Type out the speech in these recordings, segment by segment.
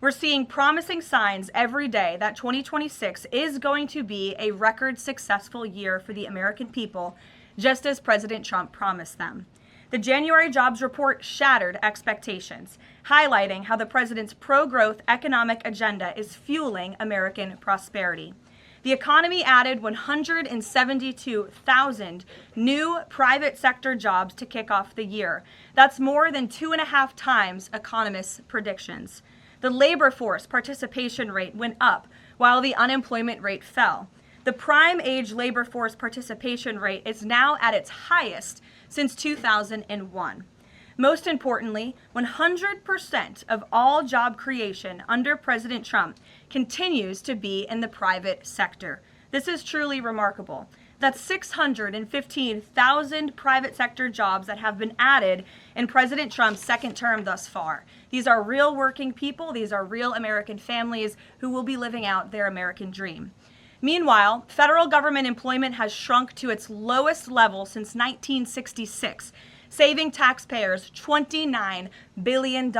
We're seeing promising signs every day that 2026 is going to be a record successful year for the American people, just as President Trump promised them. The January jobs report shattered expectations, highlighting how the president's pro-growth economic agenda is fueling American prosperity. The economy added 172,000 new private sector jobs to kick off the year. That's more than 2.5 times economists' predictions. The labor force participation rate went up while the unemployment rate fell. The prime age labor force participation rate is now at its highest since 2001. Most importantly, 100% of all job creation under President Trump continues to be in the private sector. This is truly remarkable. That's 615,000 private sector jobs that have been added in President Trump's second term thus far. These are real working people. These are real American families who will be living out their American dream. Meanwhile, federal government employment has shrunk to its lowest level since 1966, saving taxpayers $29 billion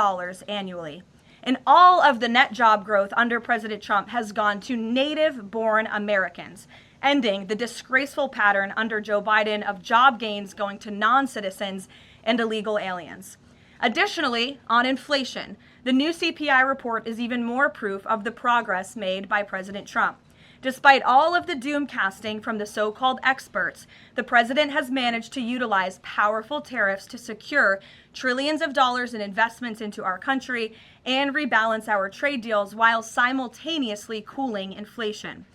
annually. And all of the net job growth under President Trump has gone to native-born Americans, ending the disgraceful pattern under Joe Biden of job gains going to non-citizens and illegal aliens. Additionally, on inflation, the new CPI report is even more proof of the progress made by President Trump. Despite all of the doom casting from the so-called experts, the president has managed to utilize powerful tariffs to secure trillions of dollars in investments into our country and rebalance our trade deals while simultaneously cooling inflation.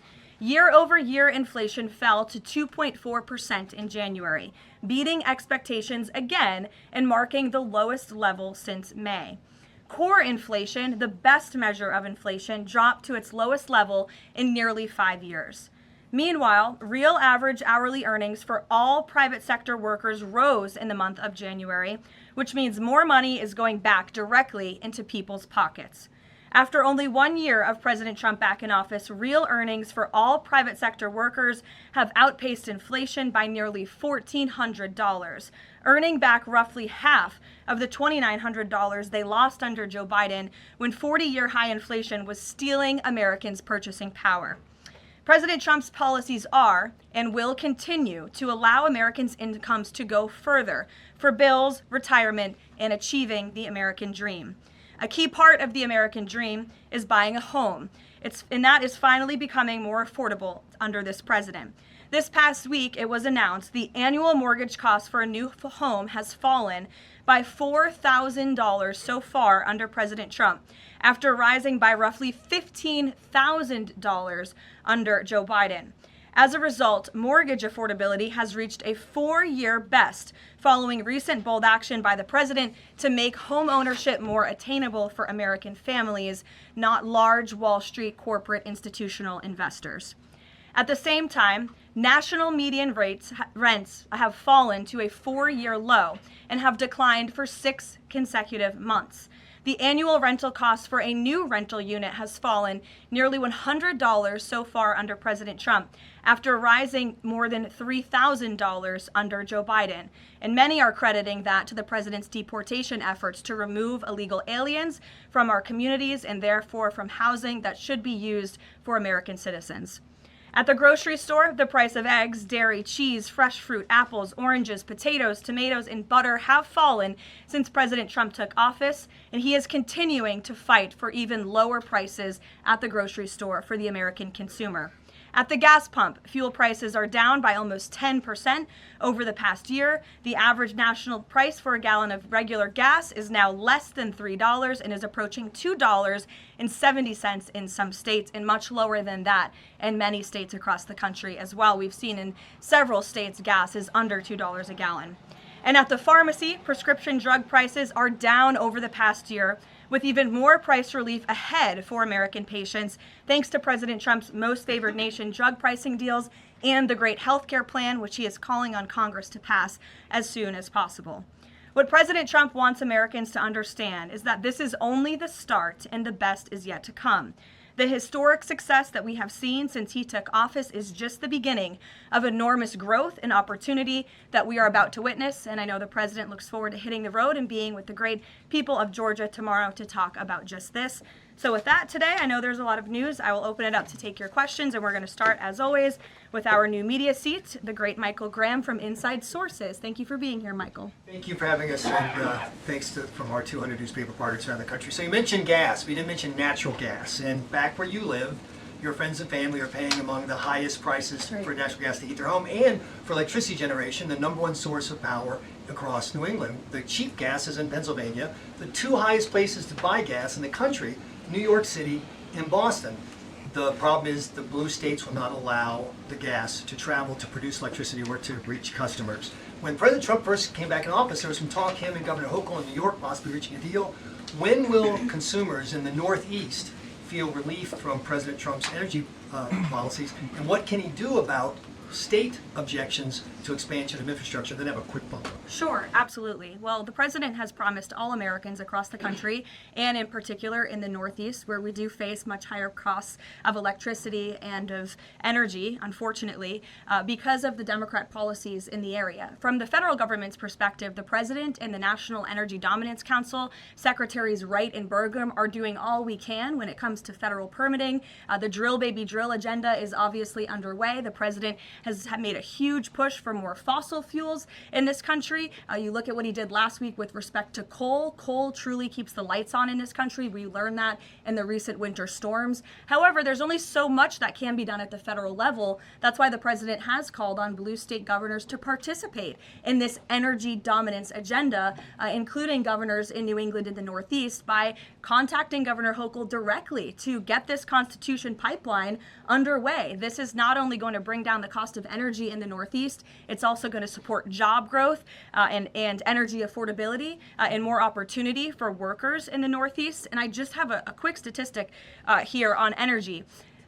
Year-over-year inflation fell to 2.4% in January, beating expectations again and marking the lowest level since May. Core inflation, the best measure of inflation, dropped to its lowest level in nearly 5 years. Meanwhile, real average hourly earnings for all private sector workers rose in the month of January, which means more money is going back directly into people's pockets. After only 1 year of President Trump back in office, real earnings for all private sector workers have outpaced inflation by nearly $1,400, earning back roughly half of the $2,900 they lost under Joe Biden when 40-year high inflation was stealing Americans' purchasing power. President Trump's policies are and will continue to allow Americans' incomes to go further for bills, retirement, and achieving the American dream. A key part of the American dream is buying a home, and that is finally becoming more affordable under this president. This past week, it was announced the annual mortgage cost for a new home has fallen by $4,000 so far under President Trump, after rising by roughly $15,000 under Joe Biden. As a result, mortgage affordability has reached a 4-year best following recent bold action by the president to make home ownership more attainable for American families, not large Wall Street corporate institutional investors. At the same time, national median rents have fallen to a 4-year low and have declined for 6 consecutive months. The annual rental cost for a new rental unit has fallen nearly $100 so far under President Trump, after rising more than $3,000 under Joe Biden. And many are crediting that to the president's deportation efforts to remove illegal aliens from our communities and therefore from housing that should be used for American citizens. At the grocery store, the price of eggs, dairy, cheese, fresh fruit, apples, oranges, potatoes, tomatoes, and butter have fallen since President Trump took office, and he is continuing to fight for even lower prices at the grocery store for the American consumer. At the gas pump, fuel prices are down by almost 10% over the past year. The average national price for a gallon of regular gas is now less than $3 and is approaching $2.70 in some states, and much lower than that in many states across the country as well. We've seen in several states gas is under $2 a gallon. And at the pharmacy, prescription drug prices are down over the past year, with even more price relief ahead for American patients, thanks to President Trump's most favored nation drug pricing deals and the great healthcare plan, which he is calling on Congress to pass as soon as possible. What President Trump wants Americans to understand is that this is only the start and the best is yet to come. The historic success that we have seen since he took office is just the beginning of enormous growth and opportunity that we are about to witness. And I know the president looks forward to hitting the road and being with the great people of Georgia tomorrow to talk about just this. So with that, today, I know there's a lot of news. I will open it up to take your questions, and we're going to start, as always, with our new media seat, the great Michael Graham from Inside Sources. Thank you for being here, Michael. Thank you for having us, and thanks from our 200 newspaper partners around the country. So you mentioned gas. We didn't mention natural gas. And back where you live, your friends and family are paying among the highest prices for natural gas to heat their home and for electricity generation, the #1 source of power across New England. The cheap gas is in Pennsylvania. The two highest places to buy gas in the country, New York City and Boston. The problem is the blue states will not allow the gas to travel to produce electricity or to reach customers. When President Trump first came back in office, there was some talk, him and Governor Hochul in New York possibly reaching a deal. When will consumers in the Northeast feel relief from President Trump's energy policies, and what can he do about state objections to expansion of infrastructure? Then have a quick follow-up. Sure, absolutely. Well, the president has promised all Americans across the country, and in particular in the Northeast, where we do face much higher costs of electricity and of energy, unfortunately, because of the Democrat policies in the area. From the federal government's perspective, the president and the National Energy Dominance Council, Secretaries Wright and Burgum, are doing all we can when it comes to federal permitting. The drill, baby, drill agenda is obviously underway. The president has made a huge push for more fossil fuels in this country. You look at what he did last week with respect to coal. Coal truly keeps the lights on in this country. We learned that in the recent winter storms. However, there's only so much that can be done at the federal level. That's why the president has called on blue state governors to participate in this energy dominance agenda, including governors in New England and the Northeast, by contacting Governor Hochul directly to get this Constitution pipeline underway. This is not only going to bring down the cost of energy in the Northeast, it's also going to support job growth and energy affordability and more opportunity for workers in the Northeast. And I just have a quick statistic here on energy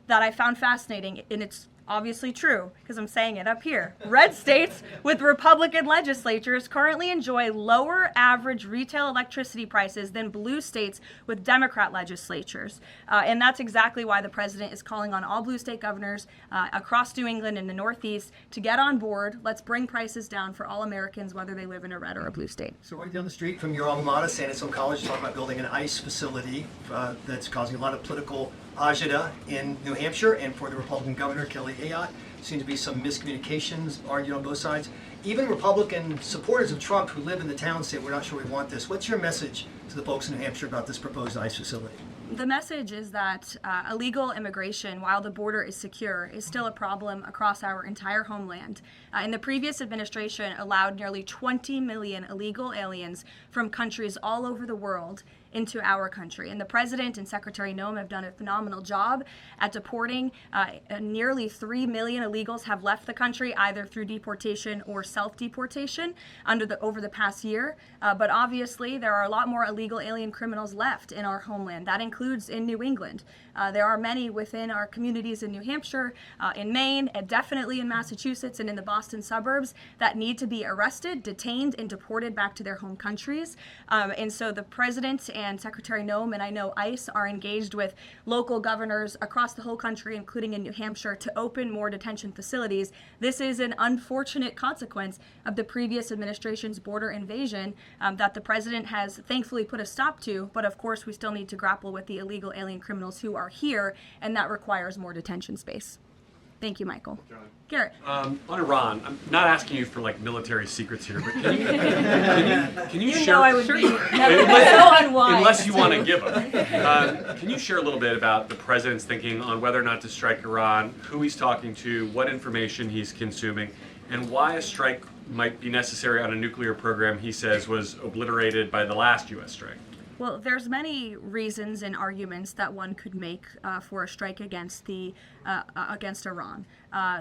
that I found fascinating, and it's obviously true because I'm saying it up here. Red states with Republican legislatures currently enjoy lower average retail electricity prices than blue states with Democrat legislatures. And that's exactly why the president is calling on all blue state governors across New England and the Northeast to get on board. Let's bring prices down for all Americans, whether they live in a red or a blue state. So right down the street from your alma mater, San Antonio College, is talking about building an ICE facility that's causing a lot of political agita in New Hampshire, and for the Republican governor, Kelly Ayotte. Seems to be some miscommunications argued on both sides. Even Republican supporters of Trump who live in the town say, we're not sure we want this. What's your message to the folks in New Hampshire about this proposed ICE facility? The message is that illegal immigration, while the border is secure, is still a problem across our entire homeland. And the previous administration allowed nearly 20 million illegal aliens from countries all over the world into our country. And the president and Secretary Noem have done a phenomenal job at deporting. Nearly 3 million illegals have left the country either through deportation or self-deportation over the past year. But obviously, there are a lot more illegal alien criminals left in our homeland. That includes in New England. There are many within our communities in New Hampshire, in Maine, and definitely in Massachusetts and in the Boston suburbs that need to be arrested, detained, and deported back to their home countries. And so the president and Secretary Noem, and I know ICE, are engaged with local governors across the whole country, including in New Hampshire, to open more detention facilities. This is an unfortunate consequence of the previous administration's border invasion that the president has thankfully put a stop to, but of course we still need to grapple with the illegal alien criminals who are here, and that requires more detention space. Thank you, Michael. Garrett. On Iran, I'm not asking you for like military secrets here, but can you You share? know I would be so unwise. Unless you want to give them. Can you share a little bit about the president's thinking on whether or not to strike Iran, who he's talking to, what information he's consuming, and why a strike might be necessary on a nuclear program he says was obliterated by the last U.S. strike? Well, there's many reasons and arguments that one could make for a strike against Iran.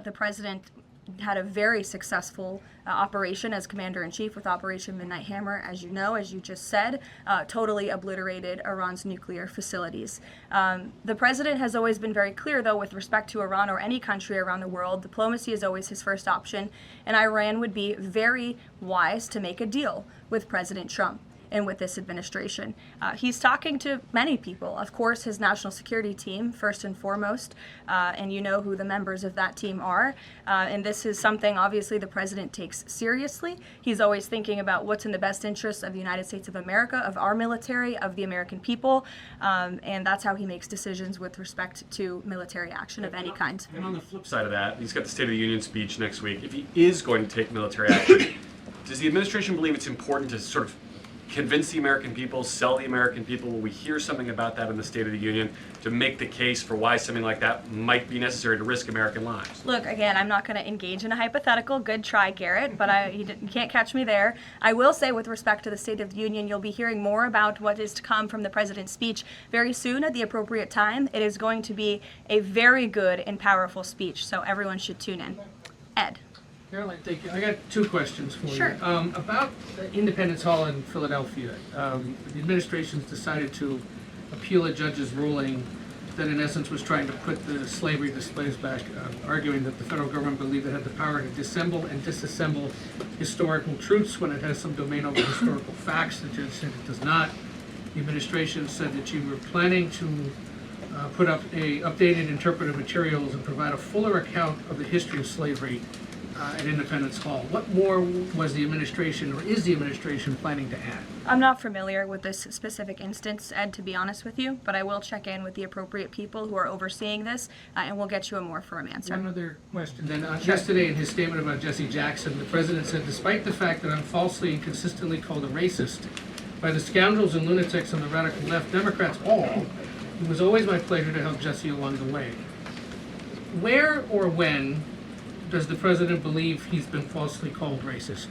The president had a very successful operation as commander-in-chief with Operation Midnight Hammer, as you know, as you just said, totally obliterated Iran's nuclear facilities. The president has always been very clear, though, with respect to Iran or any country around the world, diplomacy is always his first option, and Iran would be very wise to make a deal with President Trump. and with this administration. He's talking to many people. Of course, his national security team, first and foremost, and you know who the members of that team are. And this is something, obviously, the president takes seriously. He's always thinking about what's in the best interest of the United States of America, of our military, of the American people, and that's how he makes decisions with respect to military action of any kind. And on the flip side of that, he's got the State of the Union speech next week. If he is going to take military action, does the administration believe it's important to sort of convince the American people, sell the American people? Will we hear something about that in the State of the Union to make the case for why something like that might be necessary to risk American lives? Look, again, I'm not going to engage in a hypothetical. Good try, Garrett, but you can't catch me there. I will say, with respect to the State of the Union, you'll be hearing more about what is to come from the president's speech very soon at the appropriate time. It is going to be a very good and powerful speech, so everyone should tune in. Ed. Karoline, thank you. I got two questions for Sure. you. About Independence Hall in Philadelphia, the administration's decided to appeal a judge's ruling that in essence was trying to put the slavery displays back, arguing that the federal government believed it had the power to disassemble and disassemble historical truths when it has some domain over historical facts. The judge said it does not. The administration said that you were planning to put up updated interpretive materials and provide a fuller account of the history of slavery at Independence Hall. What more was the administration, or is the administration, planning to add? I'm not familiar with this specific instance, Ed, to be honest with you, but I will check in with the appropriate people who are overseeing this, and we'll get you a more firm answer. One other question. Then yesterday in his statement about Jesse Jackson, the president said, despite the fact that I'm falsely and consistently called a racist by the scoundrels and lunatics on the radical left, Democrats all, it was always my pleasure to help Jesse along the way. Where or when does the president believe he's been falsely called racist?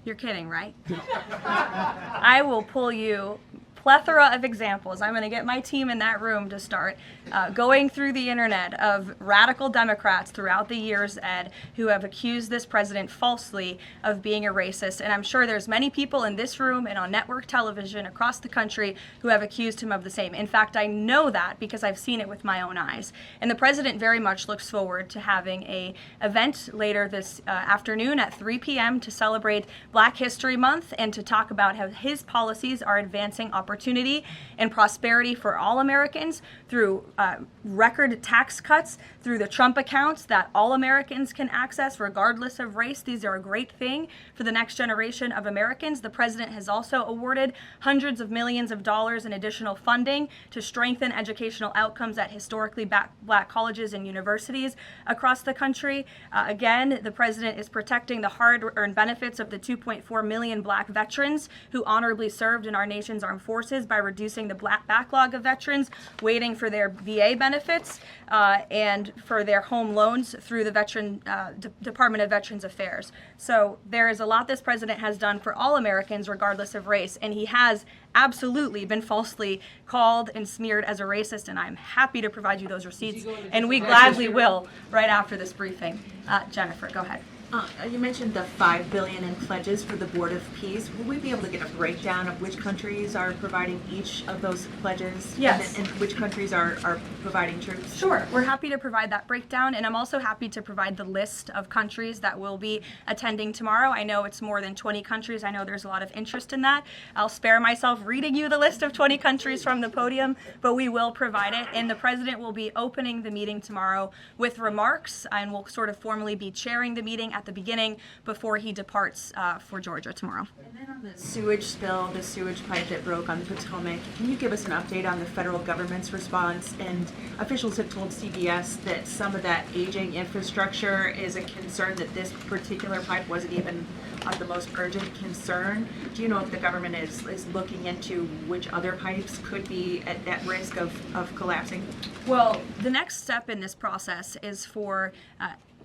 You're kidding, right? I will pull you plethora of examples. I'm going to get my team in that room to start going through the internet of radical Democrats throughout the years, Ed, who have accused this president falsely of being a racist. And I'm sure there's many people in this room and on network television across the country who have accused him of the same. In fact, I know that because I've seen it with my own eyes. And the president very much looks forward to having an event later this afternoon at 3 p.m. to celebrate Black History Month and to talk about how his policies are advancing opportunity and prosperity for all Americans through record tax cuts, through the Trump accounts that all Americans can access regardless of race. These are a great thing for the next generation of Americans. The president has also awarded hundreds of millions of dollars in additional funding to strengthen educational outcomes at historically Black colleges and universities across the country. Again, the president is protecting the hard-earned benefits of the 2.4 million Black veterans who honorably served in our nation's armed forces by reducing the backlog of veterans waiting for their VA benefits and for their home loans through the Department of Veterans Affairs. So there is a lot this president has done for all Americans regardless of race, and he has absolutely been falsely called and smeared as a racist, and I'm happy to provide you those receipts, and we gladly will right after this briefing. Jennifer, go ahead. You mentioned the $5 billion in pledges for the Board of Peace. Will we be able to get a breakdown of which countries are providing each of those pledges? Yes. And which countries are providing troops? Sure. We're happy to provide that breakdown, and I'm also happy to provide the list of countries that will be attending tomorrow. I know it's more than 20 countries. I know there's a lot of interest in that. I'll spare myself reading you the list of 20 countries from the podium, but we will provide it, and the president will be opening the meeting tomorrow with remarks, and will sort of formally be chairing the meeting at the beginning before he departs for Georgia tomorrow. And then on the sewage spill, the sewage pipe that broke on the Potomac, can you give us an update on the federal government's response? And officials have told CBS that some of that aging infrastructure is a concern, that this particular pipe wasn't even of the most urgent concern. Do you know if the government is looking into which other pipes could be at risk of collapsing? Well, the next step in this process is for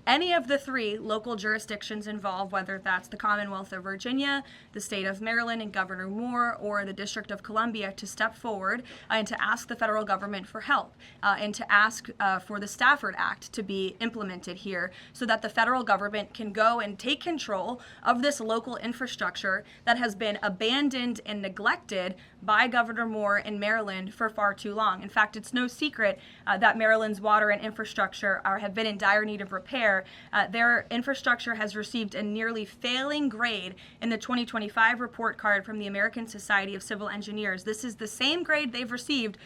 any of the three local jurisdictions involved, whether that's the Commonwealth of Virginia, the state of Maryland and Governor Moore, or the District of Columbia, to step forward and to ask the federal government for help and to ask for the Stafford Act to be implemented here so that the federal government can go and take control of this local infrastructure that has been abandoned and neglected by Governor Moore in Maryland for far too long. In fact, it's no secret that Maryland's water and infrastructure have been in dire need of repair. Their infrastructure has received a nearly failing grade in the 2025 report card from the American Society of Civil Engineers. This is the same grade they've received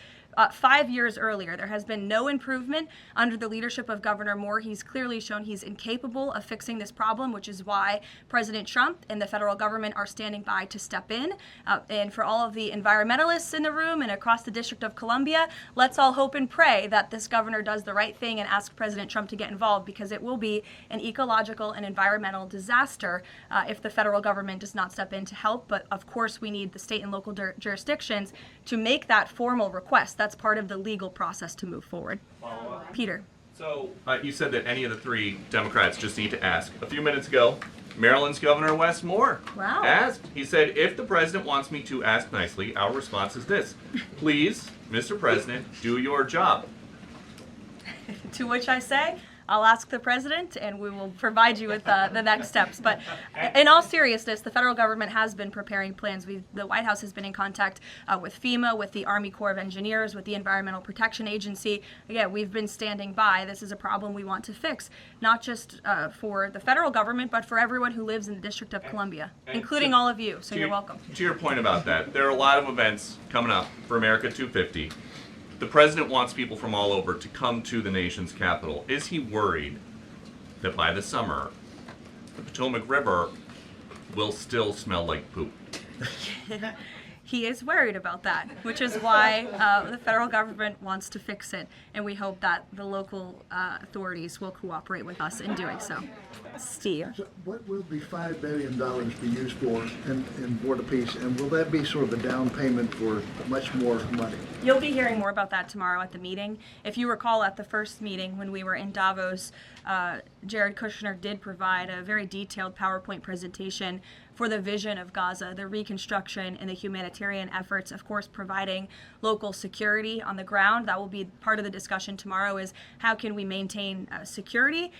5 years earlier. There has been no improvement under the leadership of Governor Moore. He's clearly shown he's incapable of fixing this problem, which is why President Trump and the federal government are standing by to step in. And for all of the environmentalists in the room and across the District of Columbia, let's all hope and pray that this governor does the right thing and ask President Trump to get involved, because it will be an ecological and environmental disaster if the federal government does not step in to help. But of course, we need the state and local jurisdictions to make that formal request. That's part of the legal process to move forward. Peter. So you said that any of the three Democrats just need to ask. A few minutes ago, Maryland's Governor Wes Moore asked. He said, if the president wants me to ask nicely, our response is this: please, Mr. President, do your job. To which I say, I'll ask the president and we will provide you with the next steps. But in all seriousness, the federal government has been preparing plans. The White House has been in contact with FEMA, with the Army Corps of Engineers, with the Environmental Protection Agency. Again, we've been standing by. This is a problem we want to fix, not just for the federal government, but for everyone who lives in the District of Columbia, including all of you. So you're welcome. To your point about that, there are a lot of events coming up for America 250. The president wants people from all over to come to the nation's capital. Is he worried that by the summer, the Potomac River will still smell like poop? He is worried about that, which is why the federal government wants to fix it, and we hope that the local authorities will cooperate with us in doing so. Steve. So what will the $5 billion be used for in Board of Peace, and will that be sort of a down payment for much more money? You'll be hearing more about that tomorrow at the meeting. If you recall, at the first meeting when we were in Davos, Jared Kushner did provide a very detailed PowerPoint presentation for the vision of Gaza, the reconstruction and the humanitarian efforts, of course, providing local security on the ground. That will be part of the discussion tomorrow, is how can we maintain security?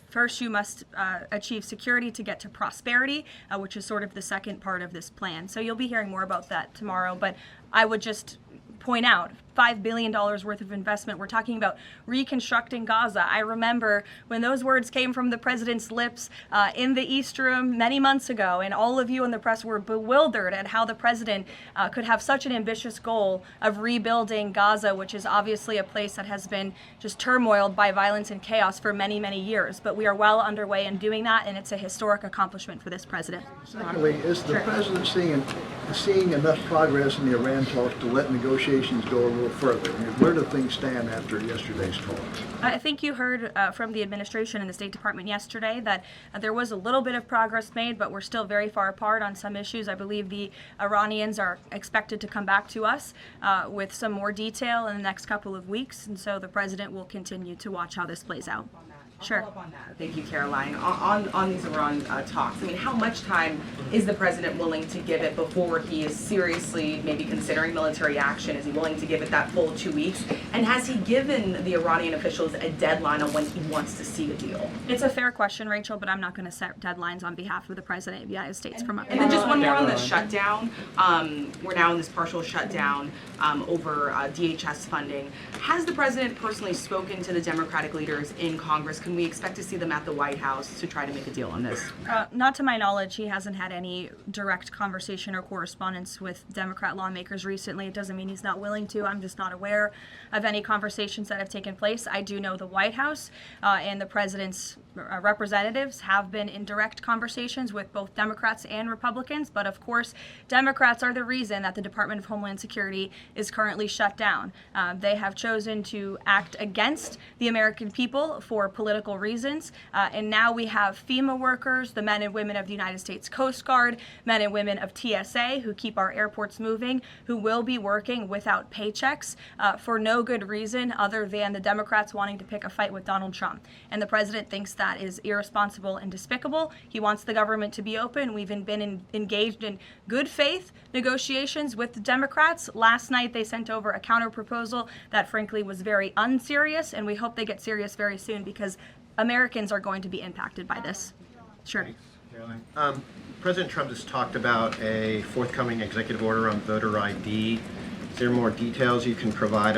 First, you must achieve security to get to prosperity, which is sort of the second part of this plan. So you'll be hearing more about that tomorrow, but I would just point out $5 billion worth of investment. We're talking about reconstructing Gaza. I remember when those words came from the president's lips in the East Room many months ago, and all of you in the press were bewildered at how the president could have such an ambitious goal of rebuilding Gaza, which is obviously a place that has been just turmoiled by violence and chaos for many, many years. But we are well underway in doing that, and it's a historic accomplishment for this president. Secondly, is the president seeing enough progress in the Iran talks to let negotiations go a little further? I mean, where do things stand after yesterday's talks? I think you heard from the administration and the State Department yesterday that there was a little bit of progress made, but we're still very far apart on some issues. I believe the Iranians are expected to come back to us with some more detail in the next couple of weeks, and so the president will continue to watch how this plays out. Sure. Follow up on that. Thank you, Karoline. On these Iran talks, I mean, how much time is the president willing to give it before he is seriously maybe considering military action? Is he willing to give it that full 2 weeks? And has he given the Iranian officials a deadline on when he wants to see a deal? It's a fair question, Rachel, but I'm not going to set deadlines on behalf of the President of the United States. And then just one more on the shutdown. We're now in this partial shutdown over DHS funding. Has the president personally spoken to the Democratic leaders in Congress? Can we expect to see them at the White House to try to make a deal on this? Not to my knowledge. He hasn't had any direct conversation or correspondence with Democrat lawmakers recently. It doesn't mean he's not willing to. I'm just not aware of any conversations that have taken place. I do know the White House and the president's representatives have been in direct conversations with both Democrats and Republicans, but of course, Democrats are the reason that the Department of Homeland Security is currently shut down. They have chosen to act against the American people for political reasons, and now we have FEMA workers, the men and women of the United States Coast Guard, men and women of TSA who keep our airports moving, who will be working without paychecks for no good reason other than the Democrats wanting to pick a fight with Donald Trump. And the president thinks that is irresponsible and despicable. He wants the government to be open. We've been engaged in good faith negotiations with the Democrats. Last night they sent over a counter proposal that frankly was very unserious, and we hope they get serious very soon because Americans are going to be impacted by this. Sure. President Trump has talked about a forthcoming executive order on voter ID. Is there more details you can provide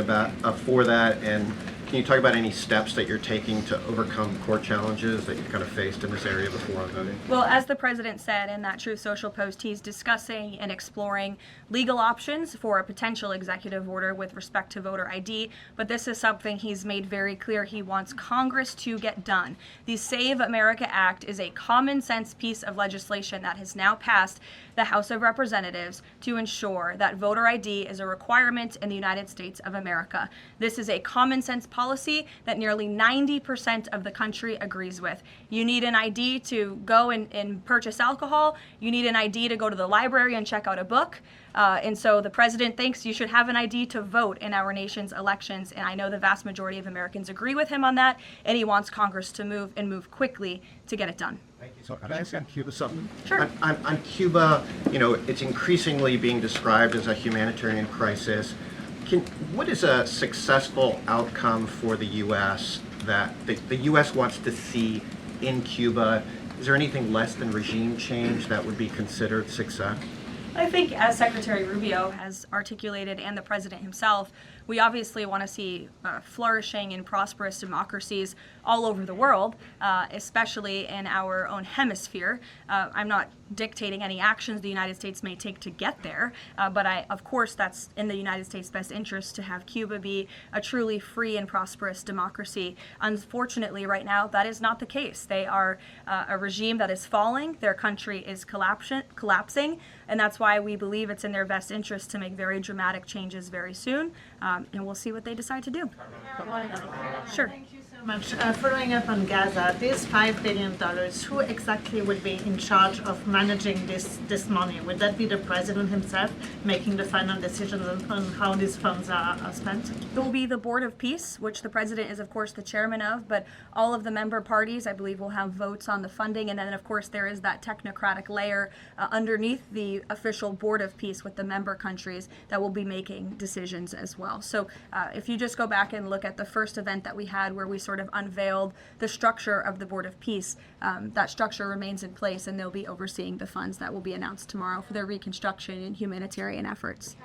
for that? And can you talk about any steps that you're taking to overcome court challenges that you've kind of faced in this area before on voting? Well, as the president said in that Truth Social post, he's discussing and exploring legal options for a potential executive order with respect to voter ID, but this is something he's made very clear he wants Congress to get done. The Save America Act is a common sense piece of legislation that has now passed the House of Representatives to ensure that voter ID is a requirement in the United States of America. This is a common sense policy that nearly 90% of the country agrees with. You need an ID to go and purchase alcohol. You need an ID to go to the library and check out a book. And so the president thinks you should have an ID to vote in our nation's elections. And I know the vast majority of Americans agree with him on that. And he wants Congress to move quickly to get it done. Thank you. So can I ask on Cuba something? Sure. On Cuba, it's increasingly being described as a humanitarian crisis. What is a successful outcome for the U.S. that the U.S. wants to see in Cuba? Is there anything less than regime change that would be considered success? I think, as Secretary Rubio has articulated and the president himself, we obviously want to see flourishing and prosperous democracies all over the world, especially in our own hemisphere. I'm not dictating any actions the United States may take to get there, but of course that's in the United States' best interest to have Cuba be a truly free and prosperous democracy. Unfortunately, right now, that is not the case. They are a regime that is falling. Their country is collapsing, and that's why we believe it's in their best interest to make very dramatic changes very soon, and we'll see what they decide to do. Sure. Thank you so much. Following up on Gaza, this $5 billion, who exactly would be in charge of managing this money? Would that be the president himself making the final decisions on how these funds are spent? It will be the Board of Peace, which the president is, of course, the chairman of, but all of the member parties, I believe, will have votes on the funding. And then, of course, there is that technocratic layer underneath the official Board of Peace with the member countries that will be making decisions as well. So if you just go back and look at the first event that we had where we sort of unveiled the structure of the Board of Peace, that structure remains in place, and they'll be overseeing the funds that will be announced tomorrow for their reconstruction and humanitarian efforts.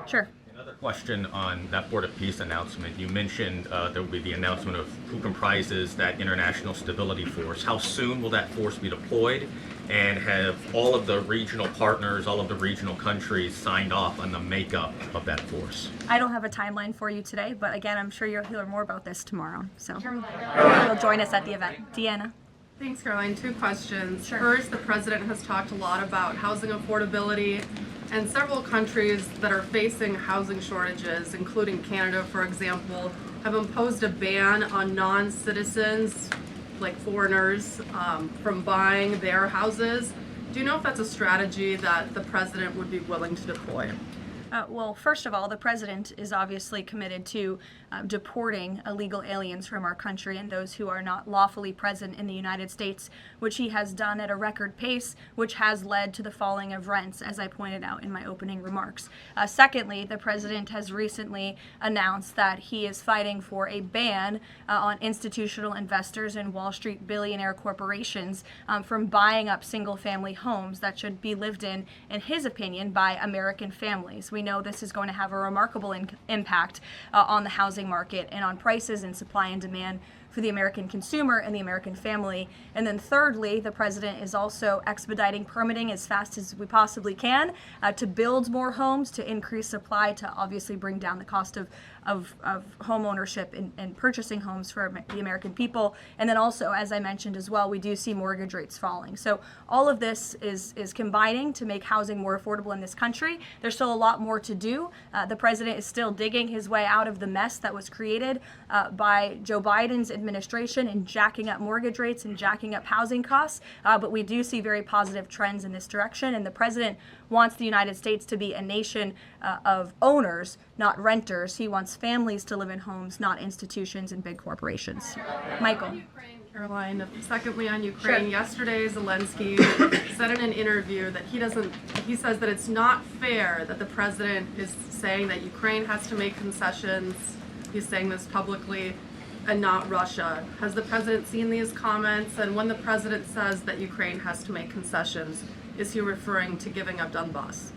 Sure. Another question on that Board of Peace announcement. You mentioned there will be the announcement of who comprises that International Stability Force. How soon will that force be deployed? And have all of the regional partners, all of the regional countries signed off on the makeup of that force? I don't have a timeline for you today, but again, I'm sure you'll hear more about this tomorrow. So you'll join us at the event. Deanna? Thanks, Caroline. Two questions. Sure. First, the president has talked a lot about housing affordability, and several countries that are facing housing shortages, including Canada, for example, have imposed a ban on non-citizens, like foreigners, from buying their houses. Do you know if that's a strategy that the president would be willing to deploy? Well, first of all, the president is obviously committed to deporting illegal aliens from our country and those who are not lawfully present in the United States, which he has done at a record pace, which has led to the falling of rents, as I pointed out in my opening remarks. Secondly, the president has recently announced that he is fighting for a ban on institutional investors and Wall Street billionaire corporations from buying up single-family homes that should be lived in his opinion, by American families. We know this is going to have a remarkable impact on the housing market and on prices and supply and demand for the American consumer and the American family. And then thirdly, the president is also expediting permitting as fast as we possibly can to build more homes, to increase supply, to obviously bring down the cost of home ownership and purchasing homes for the American people. And then also, as I mentioned as well, we do see mortgage rates falling. So all of this is combining to make housing more affordable in this country. There's still a lot more to do. The president is still digging his way out of the mess that was created by Joe Biden's administration and jacking up mortgage rates and jacking up housing costs. But we do see very positive trends in this direction. And the president wants the United States to be a nation of owners, not renters. He wants families to live in homes, not institutions and big corporations. Michael. Caroline, secondly on Ukraine, Sure. Yesterday Zelensky said in an interview that he says that it's not fair that the president is saying that Ukraine has to make concessions. He's saying this publicly. and not Russia. Has the president seen these comments? And when the president says that Ukraine has to make concessions, is he referring to giving up Donbass?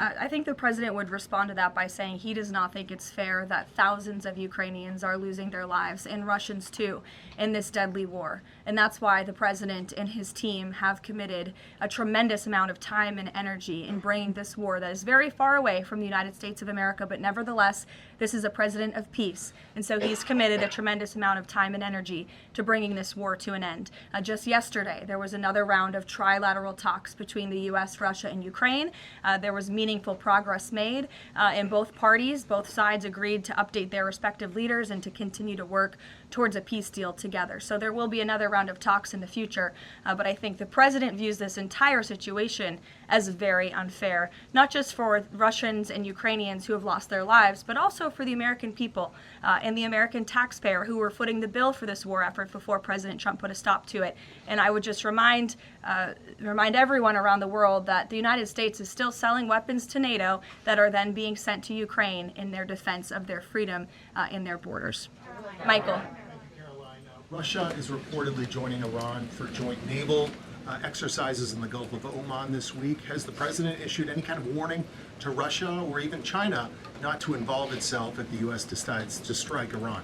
I think the president would respond to that by saying he does not think it's fair that thousands of Ukrainians are losing their lives, and Russians too, in this deadly war. And that's why the president and his team have committed a tremendous amount of time and energy in bringing this war that is very far away from the United States of America, but nevertheless, this is a president of peace. And so he's committed a tremendous amount of time and energy to bringing this war to an end. Just yesterday, there was another round of trilateral talks between the U.S., Russia, and Ukraine. There was meaningful progress made in both parties. Both sides agreed to update their respective leaders and to continue to work towards a peace deal together. So there will be another round of talks in the future, but I think the president views this entire situation as very unfair, not just for Russians and Ukrainians who have lost their lives, but also for the American people and the American taxpayer who were footing the bill for this war effort before President Trump put a stop to it. And I would just remind everyone around the world that the United States is still selling weapons to NATO that are then being sent to Ukraine in their defense of their freedom in their borders. Michael. Russia is reportedly joining Iran for joint naval exercises in the Gulf of Oman this week. Has the president issued any kind of warning to Russia or even China not to involve itself if the U.S. decides to strike Iran?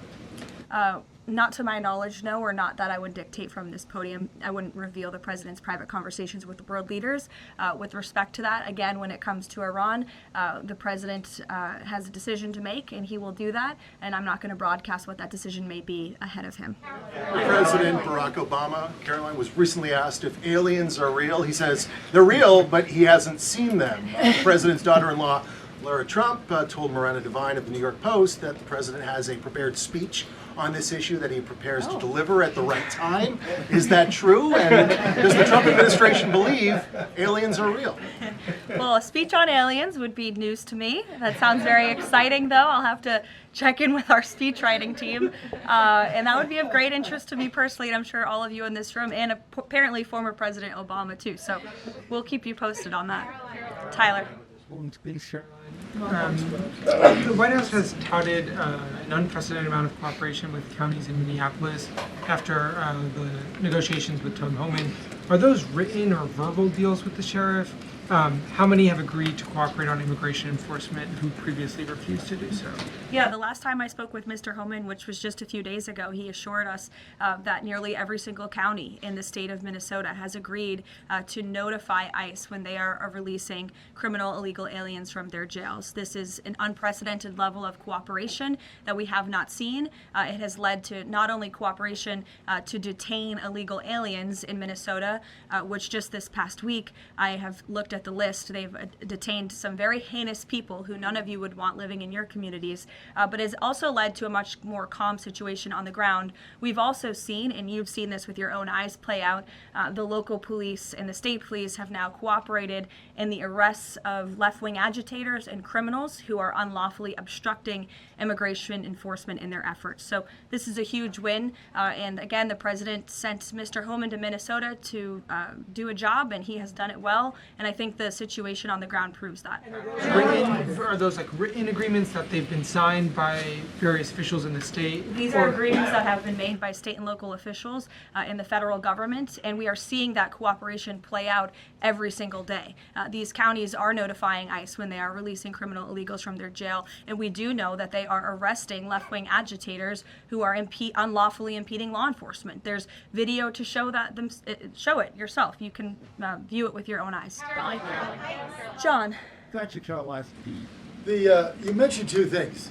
Not to my knowledge, no, or not that I would dictate from this podium. I wouldn't reveal the president's private conversations with world leaders. With respect to that, again, when it comes to Iran, the president has a decision to make, and he will do that, and I'm not going to broadcast what that decision may be ahead of him. President Barack Obama, Karoline, was recently asked if aliens are real. He says they're real, but he hasn't seen them. The president's daughter-in-law, Lara Trump, told Miranda Devine of the New York Post that the president has a prepared speech on this issue that he prepares to deliver at the right time. Is that true? And does the Trump administration believe aliens are real? Well, a speech on aliens would be news to me. That sounds very exciting, though. I'll have to check in with our speech writing team. And that would be of great interest to me personally, and I'm sure all of you in this room, and apparently former President Obama, too. So we'll keep you posted on that. Tyler. The White House has touted an unprecedented amount of cooperation with counties in Minneapolis after the negotiations with Tom Homan. Are those written or verbal deals with the sheriff? How many have agreed to cooperate on immigration enforcement who previously refused to do so? Yeah, the last time I spoke with Mr. Homan, which was just a few days ago, he assured us that nearly every single county in the state of Minnesota has agreed to notify ICE when they are releasing criminal illegal aliens from their jails. This is an unprecedented level of cooperation that we have not seen. It has led to not only cooperation to detain illegal aliens in Minnesota, which just this past week I have looked at the list. They've detained some very heinous people who none of you would want living in your communities, but has also led to a much more calm situation on the ground. We've also seen, and you've seen this with your own eyes play out, the local police and the state police have now cooperated in the arrests of left-wing agitators and criminals who are unlawfully obstructing immigration enforcement in their efforts. So this is a huge win, and again, the president sent Mr. Homan to Minnesota to do a job, and he has done it well, and I think the situation on the ground proves that. Are those like written agreements that they've been signed by various officials in the state? These are agreements that have been made by state and local officials in the federal government, and we are seeing that cooperation play out every single day. These counties are notifying ICE when they are releasing criminal illegals from their jail, and we do know that they are arresting left-wing agitators who are unlawfully impeding law enforcement. There's video to show that. Show it yourself. You can view it with your own eyes. John. Thank you, Caroline. You mentioned two things: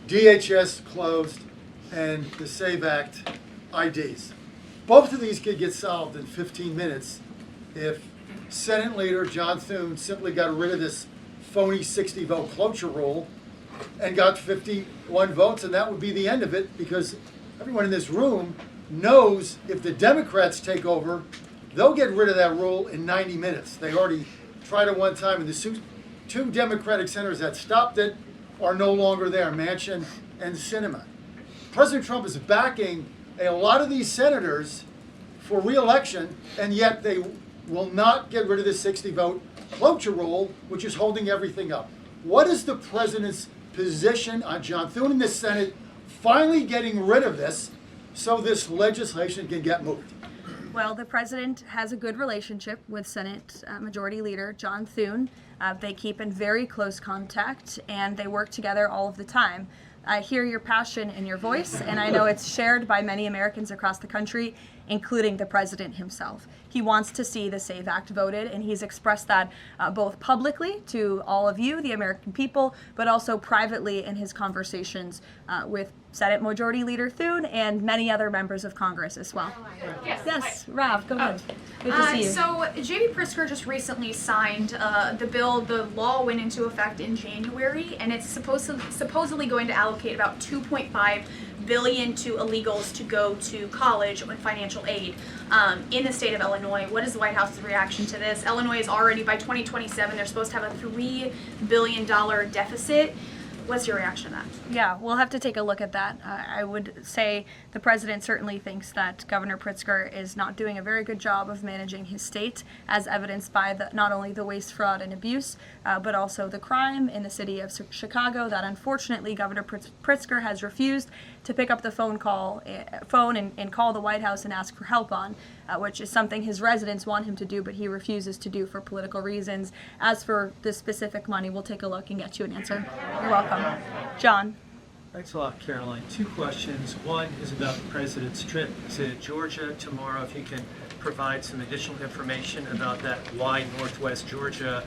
DHS closed and the SAVE Act IDs. Both of these could get solved in 15 minutes if Senate Leader John Thune simply got rid of this phony 60-vote cloture rule and got 51 votes, and that would be the end of it, because everyone in this room knows if the Democrats take over, they'll get rid of that rule in 90 minutes. They already tried it one time, and the two Democratic senators that stopped it are no longer there, Manchin and Sinema. President Trump is backing a lot of these senators for re-election, and yet they will not get rid of the 60-vote cloture rule, which is holding everything up. What is the president's position on John Thune in the Senate finally getting rid of this so this legislation can get moved? Well, the president has a good relationship with Senate Majority Leader John Thune. They keep in very close contact, and they work together all of the time. I hear your passion in your voice, and I know it's shared by many Americans across the country, including the president himself. He wants to see the SAVE Act voted, and he's expressed that both publicly to all of you, the American people, but also privately in his conversations with Senate Majority Leader Thune and many other members of Congress as well. Yes, Rav, go ahead. Good to see you. So J.B. Pritzker just recently signed the bill. The law went into effect in January, and it's supposedly going to allocate about $2.5 billion to illegals to go to college with financial aid in the state of Illinois. What is the White House's reaction to this? Illinois is already, by 2027, they're supposed to have a $3 billion deficit. What's your reaction to that? Yeah, we'll have to take a look at that. I would say the president certainly thinks that Governor Pritzker is not doing a very good job of managing his state, as evidenced by not only the waste, fraud, and abuse, but also the crime in the city of Chicago that unfortunately Governor Pritzker has refused to pick up the phone and call the White House and ask for help on, which is something his residents want him to do, but he refuses to do for political reasons. As for the specific money, we'll take a look and get you an answer. You're welcome. John. Thanks a lot, Caroline. Two questions. One is about the president's trip to Georgia tomorrow. If you can provide some additional information about that, why Northwest Georgia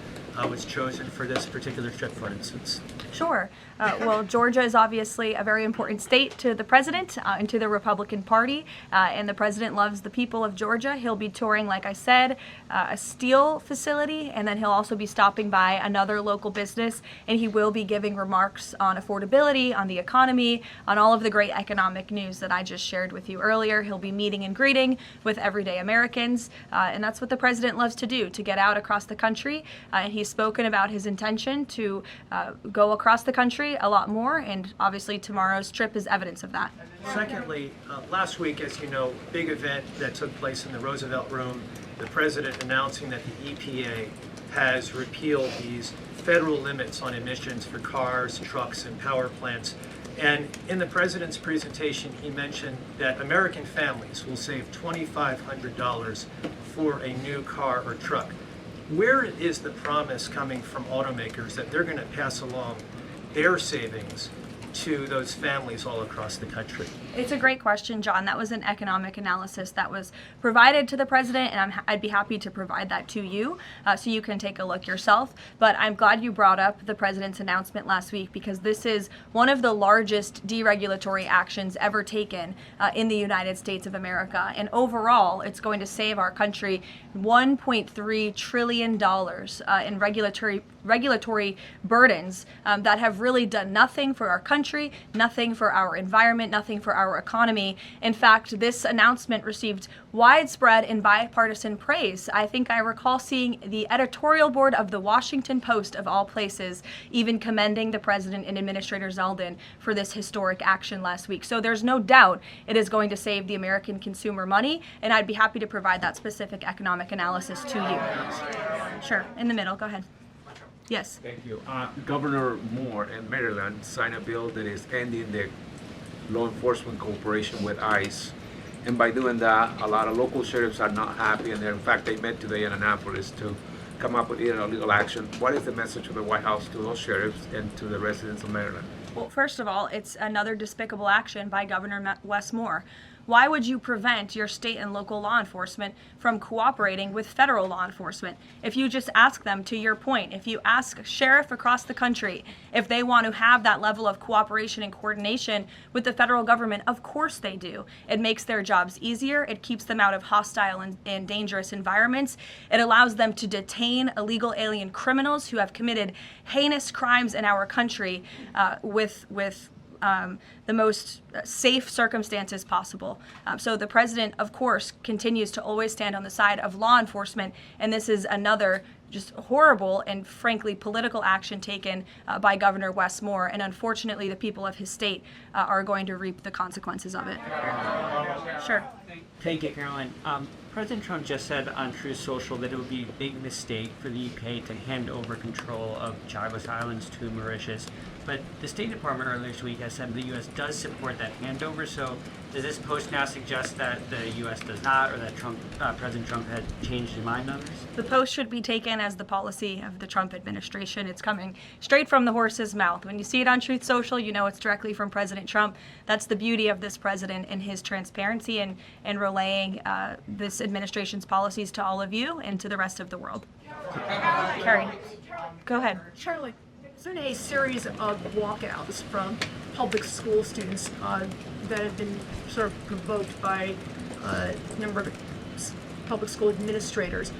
was chosen for this particular trip, for instance. Sure. Well, Georgia is obviously a very important state to the president and to the Republican Party, and the president loves the people of Georgia. He'll be touring, like I said, a steel facility, and then he'll also be stopping by another local business, and he will be giving remarks on affordability, on the economy, on all of the great economic news that I just shared with you earlier. He'll be meeting and greeting with everyday Americans, and that's what the president loves to do, to get out across the country, and he's spoken about his intention to go across the country a lot more, and obviously tomorrow's trip is evidence of that. Secondly, last week, as you know, big event that took place in the Roosevelt Room, the president announcing that the EPA has repealed these federal limits on emissions for cars, trucks, and power plants. And in the president's presentation, he mentioned that American families will save $2,500 for a new car or truck. Where is the promise coming from automakers that they're going to pass along their savings to those families all across the country? It's a great question, John. That was an economic analysis that was provided to the president, and I'd be happy to provide that to you so you can take a look yourself. But I'm glad you brought up the president's announcement last week, because this is one of the largest deregulatory actions ever taken in the United States of America. And overall, it's going to save our country $1.3 trillion in regulatory burdens that have really done nothing for our country, nothing for our environment, nothing for our economy. In fact, this announcement received widespread and bipartisan praise. I think I recall seeing the editorial board of the Washington Post, of all places, even commending the president and Administrator Zeldin for this historic action last week. So there's no doubt it is going to save the American consumer money, and I'd be happy to provide that specific economic analysis to you. Sure, in the middle, go ahead. Yes. Thank you. Governor Moore in Maryland signed a bill that is ending the law enforcement cooperation with ICE. And by doing that, a lot of local sheriffs are not happy, and in fact, they met today in Annapolis to come up with legal action. What is the message of the White House to those sheriffs and to the residents of Maryland? Well, first of all, it's another despicable action by Governor Wes Moore. Why would you prevent your state and local law enforcement from cooperating with federal law enforcement? If you just ask them, to your point, if you ask a sheriff across the country if they want to have that level of cooperation and coordination with the federal government, of course they do. It makes their jobs easier. It keeps them out of hostile and dangerous environments. It allows them to detain illegal alien criminals who have committed heinous crimes in our country with the most safe circumstances possible. So the president, of course, continues to always stand on the side of law enforcement, and this is another just horrible and frankly political action taken by Governor Wes Moore, and unfortunately the people of his state are going to reap the consequences of it. Sure. Thank you, Caroline. President Trump just said on Truth Social that it would be a big mistake for the EPA to hand over control of Chagos Islands to Mauritius. But the State Department earlier this week has said the U.S. does support that handover. So does this post now suggest that the U.S. does not, or that President Trump had changed his mind on this? The post should be taken as the policy of the Trump administration. It's coming straight from the horse's mouth. When you see it on Truth Social, you know it's directly from President Trump. That's the beauty of this president and his transparency and relaying this administration's policies to all of you and to the rest of the world. Carrie, go ahead. Charlie, there's been a series of walkouts from public school students that have been sort of provoked by a number of public school administrators.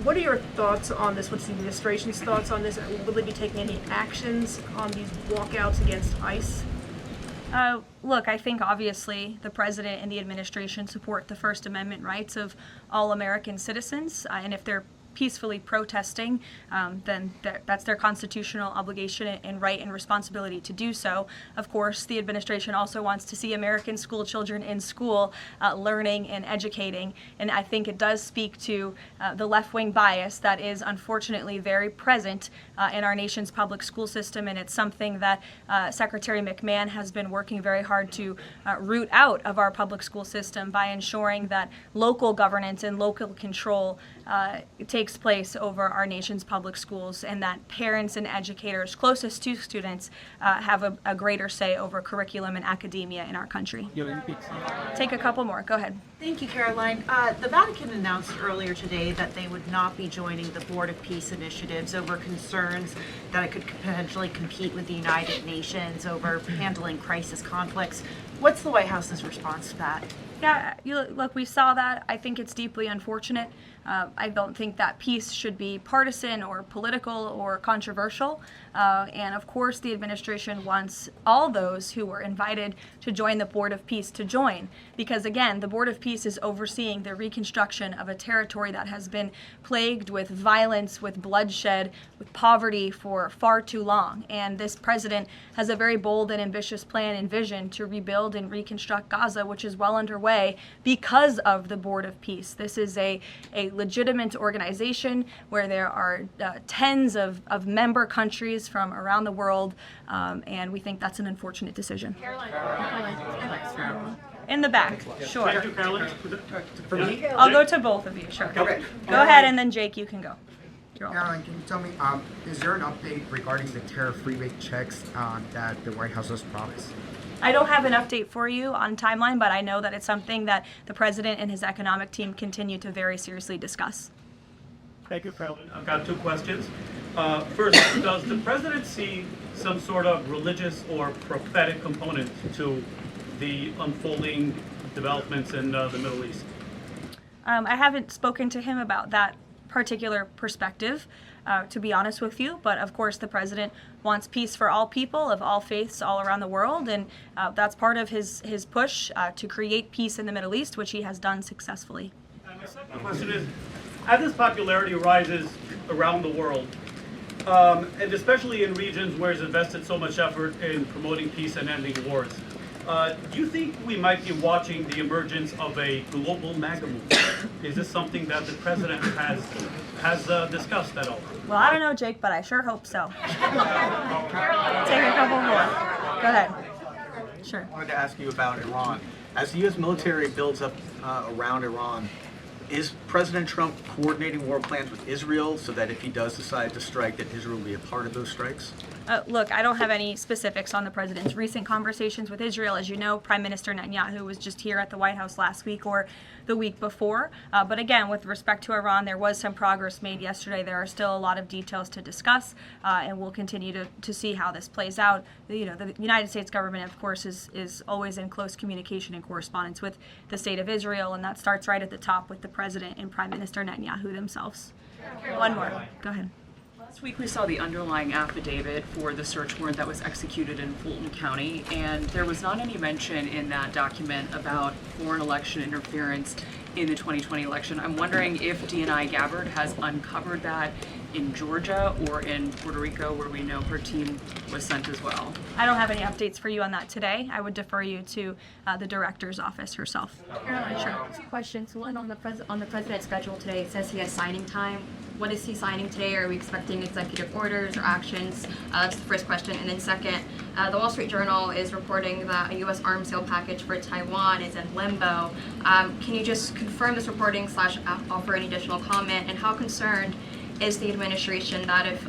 What are your thoughts on this? What's the administration's thoughts on this? Will they be taking any actions on these walkouts against ICE? Look, I think obviously the president and the administration support the First Amendment rights of all American citizens, and if they're peacefully protesting, then that's their constitutional obligation and right and responsibility to do so. Of course, the administration also wants to see American school children in school learning and educating, and I think it does speak to the left-wing bias that is unfortunately very present in our nation's public school system, and it's something that Secretary McMahon has been working very hard to root out of our public school system by ensuring that local governance and local control takes place over our nation's public schools, and that parents and educators closest to students have a greater say over curriculum and academia in our country. Take a couple more. Go ahead. Thank you, Caroline. The Vatican announced earlier today that they would not be joining the Board of Peace initiatives over concerns that it could potentially compete with the United Nations over handling crisis conflicts. What's the White House's response to that? Yeah, look, we saw that. I think it's deeply unfortunate. I don't think that peace should be partisan or political or controversial. And of course, the administration wants all those who were invited to join the Board of Peace to join. Because again, the Board of Peace is overseeing the reconstruction of a territory that has been plagued with violence, with bloodshed, with poverty for far too long. And this president has a very bold and ambitious plan and vision to rebuild and reconstruct Gaza, which is well underway because of the Board of Peace. This is a legitimate organization where there are tens of member countries from around the world, and we think that's an unfortunate decision. In the back, sure. Thank you, Caroline. For me? I'll go to both of you, sure. Okay. Go ahead, and then Jake, you can go. Caroline, can you tell me, is there an update regarding the tariff rebate checks that the White House has promised? I don't have an update for you on timeline, but I know that it's something that the president and his economic team continue to very seriously discuss. Thank you, Caroline. I've got two questions. First, does the president see some sort of religious or prophetic component to the unfolding developments in the Middle East? I haven't spoken to him about that particular perspective, to be honest with you, but of course the president wants peace for all people of all faiths all around the world, and that's part of his push to create peace in the Middle East, which he has done successfully. And my second question is, as his popularity rises around the world, and especially in regions where he's invested so much effort in promoting peace and ending wars, do you think we might be watching the emergence of a global MAGA movement? Is this something that the president has discussed at all? Well, I don't know, Jake, but I sure hope so. Take a couple more. Go ahead. Sure. I wanted to ask you about Iran. As the U.S. military builds up around Iran, is President Trump coordinating war plans with Israel so that if he does decide to strike, that Israel will be a part of those strikes? Look, I don't have any specifics on the president's recent conversations with Israel. As you know, Prime Minister Netanyahu was just here at the White House last week or the week before. But again, with respect to Iran, there was some progress made yesterday. There are still a lot of details to discuss, and we'll continue to see how this plays out. The United States government, of course, is always in close communication and correspondence with the state of Israel, and that starts right at the top with the president and Prime Minister Netanyahu themselves. One more. Go ahead. Last week we saw the underlying affidavit for the search warrant that was executed in Fulton County, and there was not any mention in that document about foreign election interference in the 2020 election. I'm wondering if DNI Gabbard has uncovered that in Georgia or in Puerto Rico, where we know her team was sent as well? I don't have any updates for you on that today. I would defer you to the director's office herself. Caroline, sure. Questions. One on the president's schedule today. It says he has signing time. What is he signing today? Are we expecting executive orders or actions? That's the first question. And then second, the Wall Street Journal is reporting that a U.S. arms sale package for Taiwan is in limbo. Can you just confirm this reporting / offer any additional comment? And how concerned is the administration that if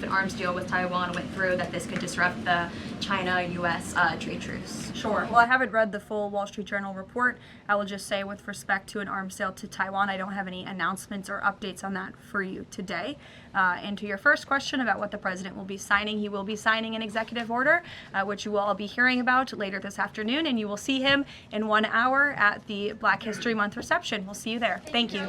an arms deal with Taiwan went through, that this could disrupt the China-U.S. Trade truce? Sure. Well, I haven't read the full Wall Street Journal report. I will just say with respect to an arms sale to Taiwan, I don't have any announcements or updates on that for you today. And to your first question about what the president will be signing, he will be signing an executive order, which you will all be hearing about later this afternoon, and you will see him in 1 hour at the Black History Month reception. We'll see you there. Thank you.